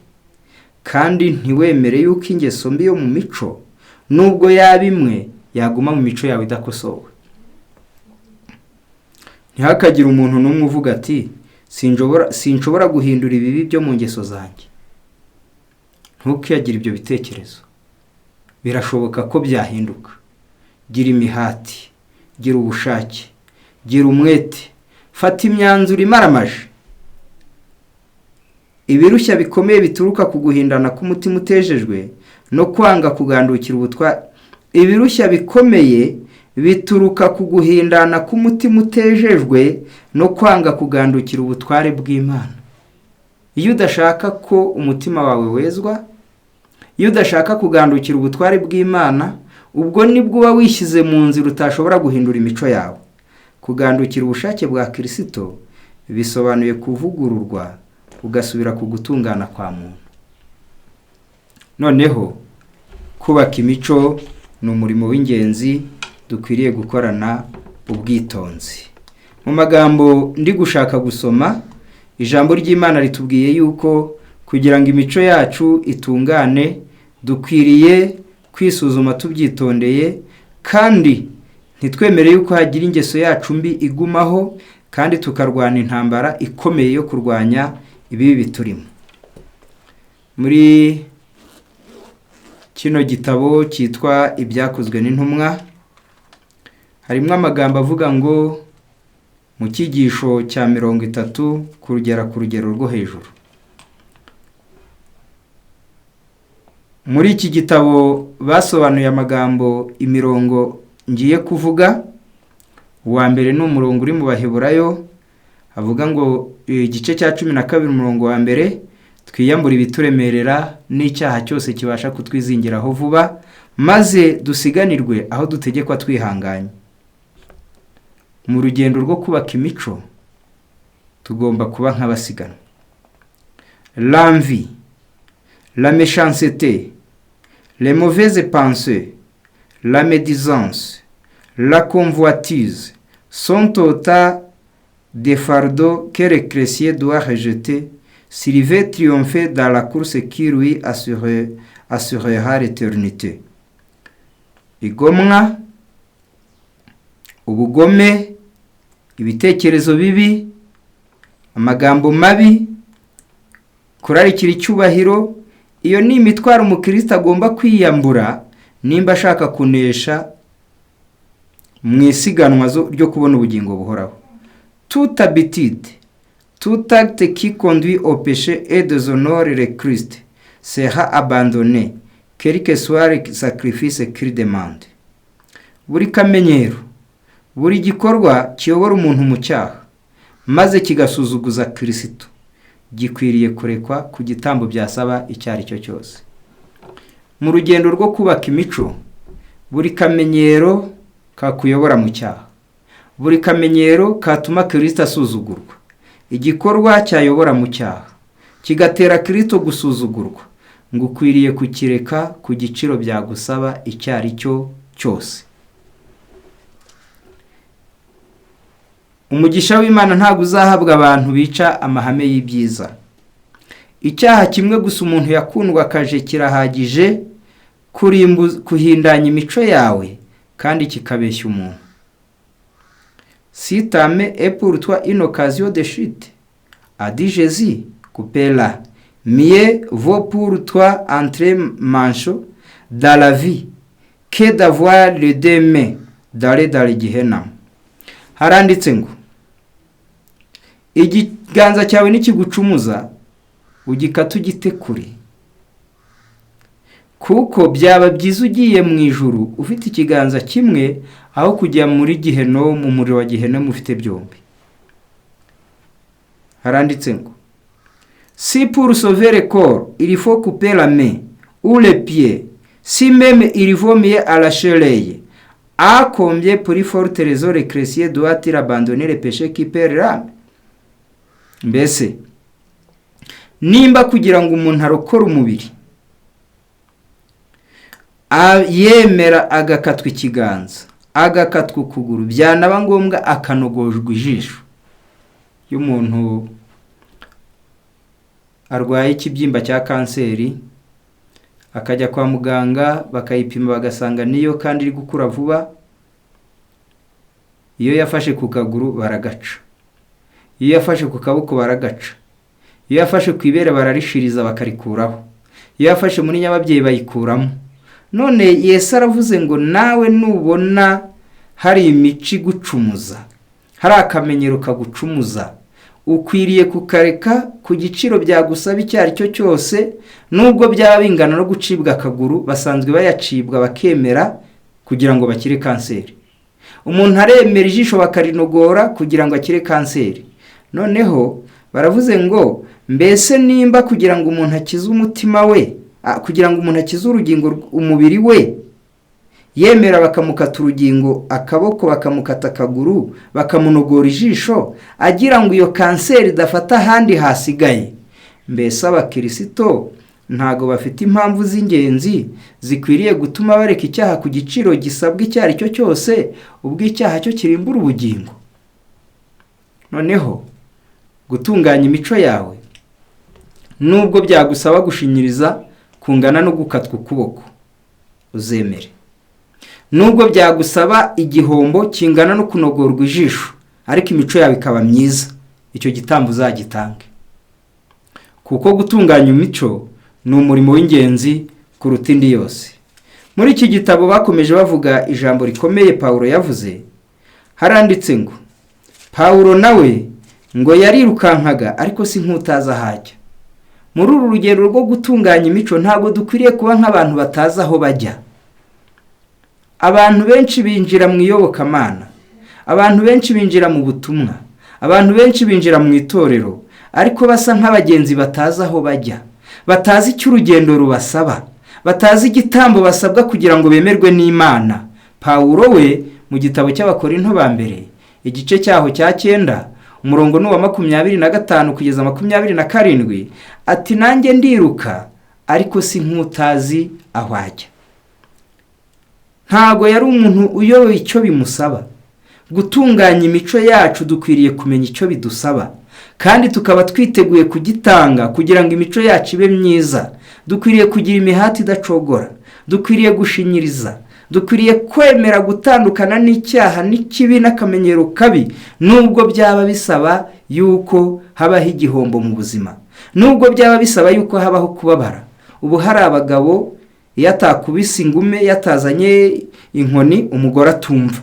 kandi ntiwemere yuko ingeso mbi yo mu mico nubwo yaba imwe yaguma mu mico yawe idakosowe. Ntihakagire umuntu n'umwe uvuga ati sinshobora guhindura ibibi byo mu ngeso zanjye. Ntukiyagire ibyo bitekerezo, birashoboka ko byahinduka. Gira imihati, gira ubushake, gira umwete, fata imyanzuro imaramaje. Ibirushya bikomeye bituruka ku guhindana k'umutima utejejwe no kwanga kugandukira ubutware. Ibirushya bikomeye bituruka ku guhindana k'umutima utejejwe no kwanga kugandukira ubutware bw'Imana. Iyo udashaka ko umutima wawe wezwa, iyo udashaka kugandukira ubutware bw'Imana, ubwo nibwo uba wishyize mu nzira utashobora guhindura imico yawe. Kugandukira ubushake bwa Kristo bisobanuye kuvugururwa ugasubira ku gutungana kwa muntu. Noneho kubaka imico ni umurimo w'ingenzi dukwiriye gukorana ubwitonzi. Mu magambo ndi gushaka gusoma, ijambo ry'Imana ritubwiye yuko kugira ngo imico yacu itungane dukwiriye kwisuzuma tubyitondeye, kandi ntitwemere yuko hagira ingeso yacu mbi igumaho, kandi tukarwana intambara ikomeye yo kurwanya ibibi biturimo. Muri kino gitabo cyitwa Ibyakozwe n'Intumwa harimo amagambo avuga ngo mu cyigisho cya 30 kugera ku rugero rwo hejuru. Muri iki gitabo basobanuye amagambo imirongo ngiye kuvuga. Uwa mbere ni umurongo uri mu Baheburayo, avuga ngo igice cya 12 umurongo wa mbere, twiyambura ibituremerera n'icyaha cyose kibasha kutwizingiraho vuba, maze dusiganirwe aho dutegekwa twihanganye. Mu rugendo rwo kubaka imico tugomba kuba nk'abasiganwa. L'envie, la méchanceté, les mauvaises pensées, la médisance, la convoitise sont autant des fardeaux que le chrétien doit rejeter s'il veut triompher dans la course qui lui assurera l'éternité. Igomwa, ubugome, ibitekerezo bibi, amagambo mabi, kurarikira icyubahiro, iyo ni imitwaro umukristo agomba kwiyambura nimba ashaka kunesha mu isiganwa ryo kubona ubugingo buhoraho. Toute habitude, tout acte qui conduit au péché et déshonore le Christ sera abandonné, quel que soit le sacrifice qu'il demande. Buri kamenyero, buri gikorwa kiyobora umuntu mu cyaha maze kigasuzuguza Kristo gikwiriye kurekwa ku gitambo byasaba icyo ari cyo cyose. Mu rugendo rwo kubaka imico, buri kamenyero kakuyobora mu cyaha, buri kamenyero katuma Kristo asuzugurwa, igikorwa cyayobora mu cyaha kigatera Kristo gusuzugurwa, ngo ukwiriye kukireka ku giciro byagusaba icyo ari cyo cyose. Umugisha w'Imana ntabwo uzahabwa abantu bica amahame y'ibyiza. Icyaha kimwe gusa umuntu yakundwa akaje kirahagije kuhindanya imico yawe kandi kikabeshya umuntu. Si ta main est pour toi une occasion de chute, a dit Jésus, coupez-la. Mieux vaut pour toi entrer manchot dans la vie que d'avoir les deux mains d'aller dans le Gehenna. Haranditse ngo ikiganza cyawe nikigucumuza ugikata ugite kure, kuko byaba byiza ugiye mu ijuru ufite ikiganza kimwe aho kujya muri Gehenomu, mu muriro wa Gehenomu ufite byombi. Haranditse ngo si pour sauver le corps il faut couper la main ou les pieds, si même il vaut mieux arracher l'œil, à combien pour forte raison le chrétien doit-il abandonner le péché qui perd l'âme? Mbese nimba kugira ngo umuntu arokore umubiri yemera agakatwa ikiganza, agakatwa ukuguru, byanaba ngombwa akanogojwe ijisho, iyo umuntu arwaye ikibyimba cya kanseri akajya kwa muganga bakayipima bagasanga niyo kandi iri gukura vuba, iyo yafashe ku kaguru baragaca, iyo yafashe ku kaboko baragaca, iyo yafashe ku ibere bararishiriza bakarikuraho, iyo yafashe muri nyababyeyi bayikuramo. None Yesu aravuze ngo nawe nubona hari imico igucumuza, hari akamenyero kagucumuza, ukwiriye kukareka ku giciro byagusaba icyo ari cyo cyose, nubwo byaba bingana no gucibwa akaguru. Basanzwe bayacibwa bakemera kugira ngo bakire kanseri. Umuntu aremera ijisho bakarinogora kugira ngo akire kanseri. Noneho baravuze ngo mbese nimba kugira ngo umuntu akize umutima we, kugira ngo umuntu akize urugingo umubiri we, yemera bakamukata urugingo akaboko, bakamukata akaguru, bakamunogora ijisho, agira ngo iyo kanseri idafata ahandi hasigaye, mbese abakirisito ntago bafite impamvu z'ingenzi zikwiriye gutuma bareka icyaha ku giciro gisabwa icyo ari cyo cyose, ubwo icyaha cyo kirimbura ubugingo? Noneho gutunganya imico yawe nubwo byagusaba gushinyiriza kungana no gukatwa ukuboko, uzemere. Nubwo byagusaba igihombo kingana no kunogorwa ijisho, ariko imico yawe ikaba myiza, icyo gitambo uzagitange, kuko gutunganya imico ni umurimo w'ingenzi kuruta indi yose. Muri iki gitabo bakomeje bavuga ijambo rikomeye Pawulo yavuze. Haranditse ngo Pawulo nawe ngo yarirukankaga ariko si nk'utaza hajya. Muri uru rugendo rwo gutunganya imico ntabwo dukwiriye kuba nk'abantu batazi aho bajya. Abantu benshi binjira mu iyobokamana, abantu benshi binjira mu butumwa, abantu benshi binjira mu itorero, ariko basa nk'abagenzi batazi aho bajya, batazi icyo urugendo rubasaba, batazi igitambo basabwa kugira ngo bemerwe n'Imana. Pawulo we mu gitabo cy'Abakorinto ba mbere igice cyaho cya 9 umurongo n'uwa 25 kugeza 27 ati nanjye ndiruka ariko si nk'utazi aho ajya. Ntago yari umuntu uyoboye icyo bimusaba. Gutunganya imico yacu dukwiriye kumenya icyo bidusaba. kandi tukaba twiteguye kugitanga kugira ngo imico yacu ibe myiza. Dukwiriye kugira imihati idacogora, dukwiriye gushinyiriza, dukwiriye kwemera gutandukana n'icyaha n'ikibi n'akamenyero kabi, nubwo byaba bisaba yuko habaho igihombo mu buzima, nubwo byaba bisaba yuko habaho kubabara. Ubu hari abagabo iyo atakubise ingume, yatazanye inkoni, umugore atumva.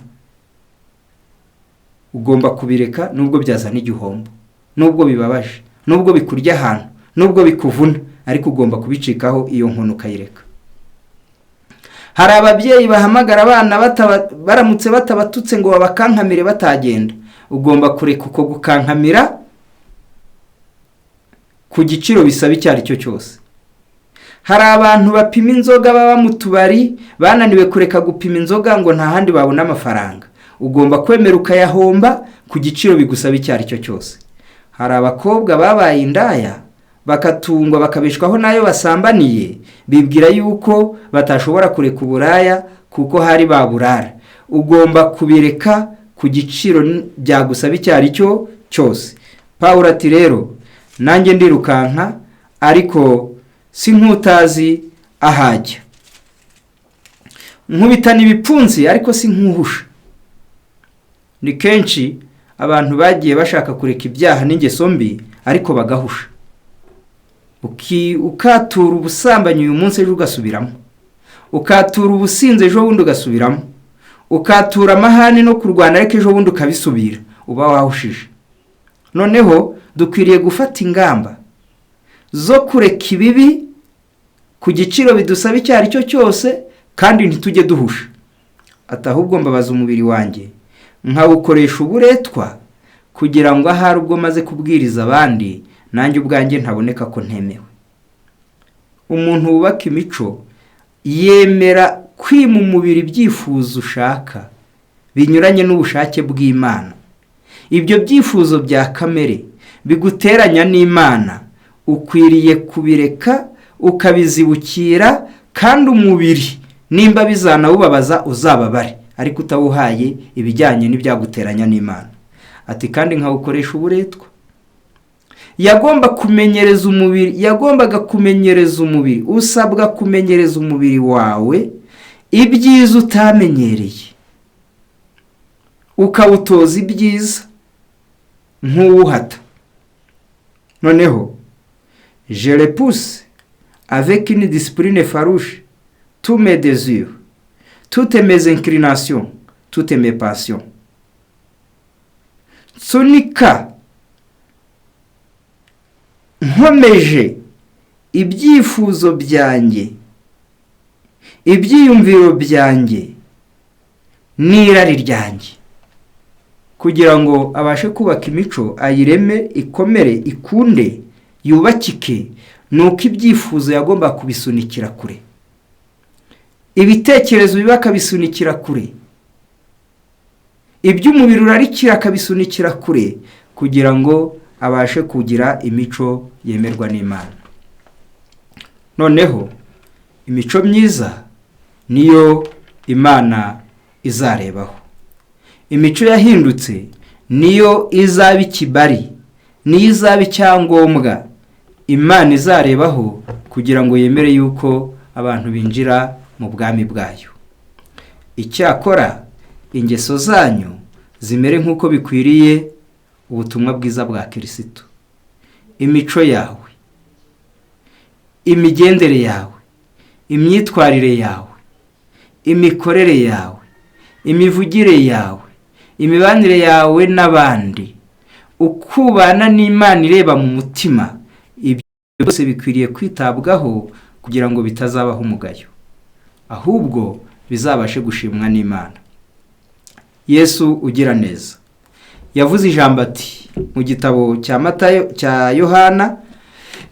Ugomba kubireka nubwo byazana igihombo, nubwo bibabaje, nubwo bikurya ahantu, nubwo bikuvuna, ariko ugomba kubicikaho iyo nkono ukayireka. Hari ababyeyi bahamagara abana baramutse batabatutse ngo babakankamire batagenda. Ugomba kureka uko gukankamira ku giciro bisaba icyo ari cyo cyose. Hari abantu bapima inzoga baba mu tubari, bananiwe kureka gupima inzoga ngo nta handi babona amafaranga. Ugomba kwemera ukayahomba ku giciro bigusaba icyo ari cyo cyose. Hari abakobwa babaye indaya, bakatungwa bakabishwaho nayo basambaniye, bibwira yuko batashobora kureka uburaya kuko hari baburara. Ugomba kubireka ku giciro byagusaba icyo ari cyo cyose. Pawulo ati rero, nanjye ndirukanka ariko si nk'utazi ahajya, nkubitana ibipfunsi ariko si nk'uhusha. Ni kenshi abantu bagiye bashaka kureka ibyaha n'ingeso mbi ariko bagahusha. Ukatura ubusambanyi uyu munsi ejo ugasubiramo, ukatura ubusinzi ejo bundi ugasubiramo, ukatura amahane no kurwana ariko ejo bundi ukabisubira, uba wahushije. Noneho dukwiriye gufata ingamba zo kureka ibibi ku giciro bidusaba icyo ari cyo cyose, kandi ntitujye duhusha. Atahubwo mbabaza umubiri wanjye nkawukoresha uburetwa kugira ngo ahari ubwo maze kubwiriza abandi nanjye ubwanjye ntaboneka ko ntemewe. Umuntu wubaka imico yemera kwima umubiri ibyifuzo ushaka binyuranye n'ubushake bw'Imana. Ibyo byifuzo bya kamere biguteranya n'Imana, ukwiriye kubireka ukabizibukira, kandi umubiri nimba bizanawubabaza uzababare, ariko utawuhaye ibijyanye n'ibyaguteranya n'Imana. Ati kandi nkawukoresha uburetwa. Yagombaga kumenyereza umubiri, usabwa kumenyereza umubiri wawe ibyiza utamenyereye, ukawutoza ibyiza nk'uwuhata. Noneho je repousse avec une discipline farouche tous mes désirs, toutes mes inclinations, toutes mes passions. Nsunika nkomeje ibyifuzo byanjye, ibyiyumviro byanjye n'irari ryanjye, kugira ngo abashe kubaka imico, ayireme, ikomere, ikunde, yubakike. Nuko ibyifuzo yagomba kubisunikira kure, ibitekerezo biba akabisunikira kure, iby'umubiri urarikira akabisunikira kure, kugira ngo abashe kugira imico yemerwa n'Imana. Noneho imico myiza niyo Imana izarebaho. Imico yahindutse niyo izaba ikibari, niyo izaba icyangombwa Imana izarebaho kugira ngo yemere yuko abantu binjira mu bwami bwayo. Icyakora ingeso zanyu zimere nk'uko bikwiriye ubutumwa bwiza bwa Kristo. Imico yawe, imigendere yawe, imyitwarire yawe, imikorere yawe, imivugire yawe, imibanire yawe n'abandi, ukubana n'Imana ireba mu mutima, ibyo byose bikwiriye kwitabwaho kugira ngo bitazabaho umugayo, ahubwo bizabashe gushimwa n'Imana. Yesu ugira neza yavuze ijambo ati mu gitabo cya Matayo cya Yohana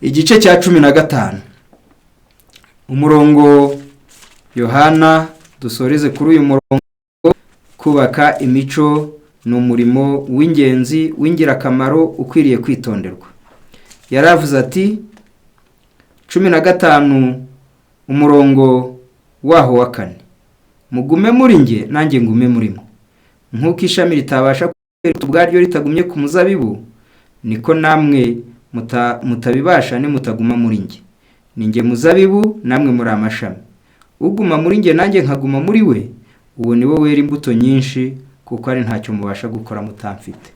igice cya 15 umurongo, Yohana dusoreze kuri uyu murongo. Kubaka imico ni umurimo w'ingenzi w'ingirakamaro ukwiriye kwitonderwa. Yaravuze ati 15 umurongo waho wa 4, mugume muri nge nanjye ngume murimo. Nk'uko ishami ritabasha kwera ubwaryo ritagumye ku muzabibu, niko namwe mutabibasha nimutaguma muri njye. Ni njye muzabibu, namwe muri amashami. Uguma muri njye nanjye nkaguma muri we, uwo ni wo wera imbuto nyinshi, kuko ari ntacyo mubasha gukora mutamfite.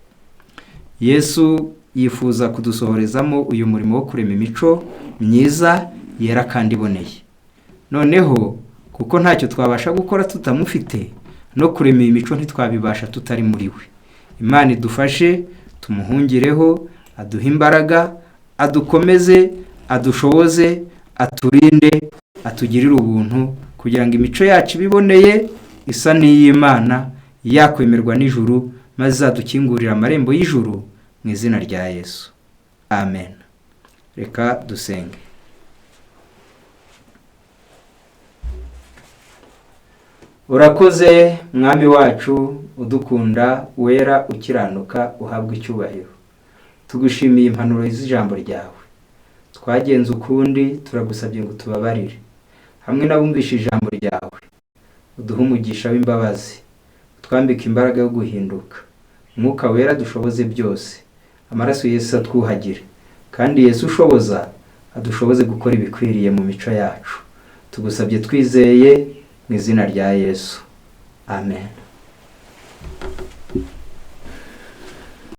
Yesu yifuza kudusohorezamo uyu murimo wo kurema imico myiza yera kandi iboneye. Noneho kuko ntacyo twabasha gukora tutamufite, no kurema imico ntitwabibasha tutari muri we. Imana idufashe, tumuhungireho, aduhe imbaraga, adukomeze, adushoboze, aturinde, atugirire ubuntu, kugira ngo imico yacu ibiboneye isa n'iy'Imana, yakwemerwa n'ijuru, maze zadukingurira amarembo y'ijuru mu izina rya Yesu. Amen. Reka dusenge. Urakoze mwami wacu udukunda, wera ukiranuka, uhabwa icyubahiro. Tugushimiye impanuro z'ijambo ryawe. Twagenze ukundi, turagusabye ngo tubabarire. Hamwe n'abumvisha ijambo ryawe, uduhe umugisha w'imbabazi, utwambike imbaraga yo guhinduka. Mwuka wera dushoboze byose. Amaraso Yesu atwuhagire, kandi Yesu ushoboza adushoboze gukora ibikwiriye mu mico yacu. Tugusabye twizeye mu izina rya Yesu. Amen.